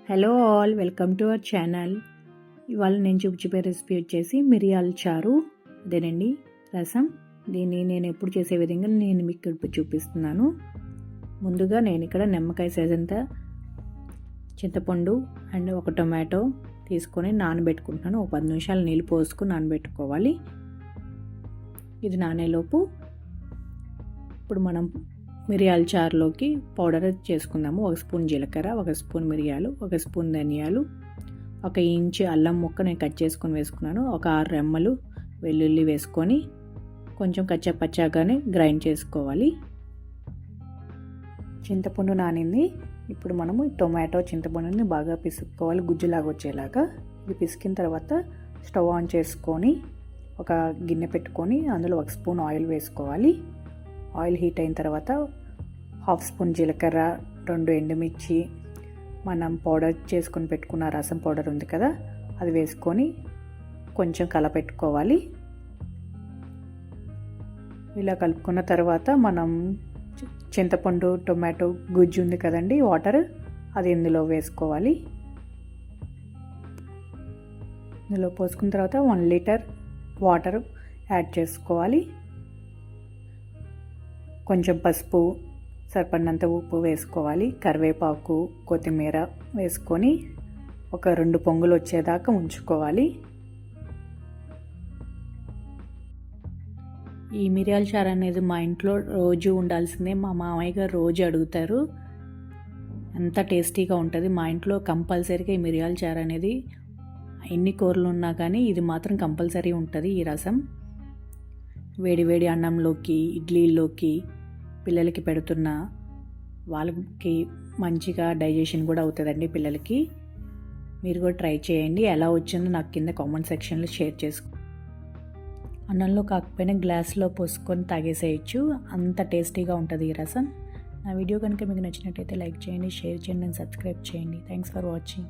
Hello all, welcome to our channel. ఇవాళ నేను చూపించే రెసిపీ వచ్చేసి మిరియాల చారు. అదేనండి, రసం. దీన్ని నేను ఎప్పుడు చేసే విధంగా నేను మీకు ఇప్పుడు చూపిస్తున్నాను. ముందుగా నేను ఇక్కడ నిమ్మకాయ సైజ్ అంతా చింతపండు అండ్ ఒక టొమాటో తీసుకొని నానబెట్టుకుంటున్నాను. ఒక 10 నిమిషాలు నీళ్ళు పోసుకొని నానబెట్టుకోవాలి. ఇది నానేలోపు ఇప్పుడు మనం మిరియాల చారులోకి పౌడర్ చేసుకుందాము. 1 స్పూన్ జీలకర్ర, 1 స్పూన్ మిరియాలు, 1 స్పూన్ ధనియాలు, 1 ఇంచు అల్లం ముక్క నేను కట్ చేసుకొని వేసుకున్నాను. ఒక 6 రెమ్మలు వెల్లుల్లి వేసుకొని కొంచెం కచ్చాపచ్చాగానే గ్రైండ్ చేసుకోవాలి. చింతపండు నానింది. ఇప్పుడు మనము టొమాటో చింతపండుని బాగా పిసుక్కోవాలి, గుజ్జులాగా వచ్చేలాగా. ఇది పిసికిన తర్వాత స్టవ్ ఆన్ చేసుకొని ఒక గిన్నె పెట్టుకొని అందులో 1 స్పూన్ ఆయిల్ వేసుకోవాలి. ఆయిల్ హీట్ అయిన తర్వాత 1/2 స్పూన్ జీలకర్ర, 2 ఎండుమిర్చి, మనం పౌడర్ చేసుకొని పెట్టుకున్న రసం పౌడర్ ఉంది కదా, అది వేసుకొని కొంచెం కలపెట్టుకోవాలి. ఇలా కలుపుకున్న తర్వాత మనం చింతపండు టొమాటో గుజ్జు ఉంది కదండి, వాటర్, అది ఇందులో వేసుకోవాలి. ఇందులో పోసుకున్న తర్వాత 1 లీటర్ వాటర్ యాడ్ చేసుకోవాలి. కొంచెం పసుపు, సరిపడినంత ఉప్పు వేసుకోవాలి. కరివేపాకు, కొత్తిమీర వేసుకొని ఒక 2 పొంగులు వచ్చేదాకా ఉంచుకోవాలి. ఈ మిరియాల చారు అనేది మా ఇంట్లో రోజు ఉండాల్సిందే. మా మామయ్య గారు రోజు అడుగుతారు. అంత టేస్టీగా ఉంటుంది. మా ఇంట్లో కంపల్సరీగా ఈ మిరియాల చారు అనేది ఎన్ని కూరలు ఉన్నా కానీ ఇది మాత్రం కంపల్సరీ ఉంటుంది. ఈ రసం వేడి వేడి అన్నంలోకి, ఇడ్లీలోకి పిల్లలకి పెడుతున్న వాళ్ళకి మంచిగా డైజెషన్ కూడా అవుతుందండి పిల్లలకి. మీరు కూడా ట్రై చేయండి. ఎలా వచ్చిందో నాకు కింద కామెంట్ సెక్షన్లో షేర్ చేసుకో. అన్నంలో కాకపోయినా గ్లాస్లో పోసుకొని తాగేసేయచ్చు. అంత టేస్టీగా ఉంటుంది ఈ రసం. నా వీడియో కనుక మీకు నచ్చినట్టయితే లైక్ చేయండి, షేర్ చేయండి అండ్ సబ్స్క్రైబ్ చేయండి. Thanks for watching.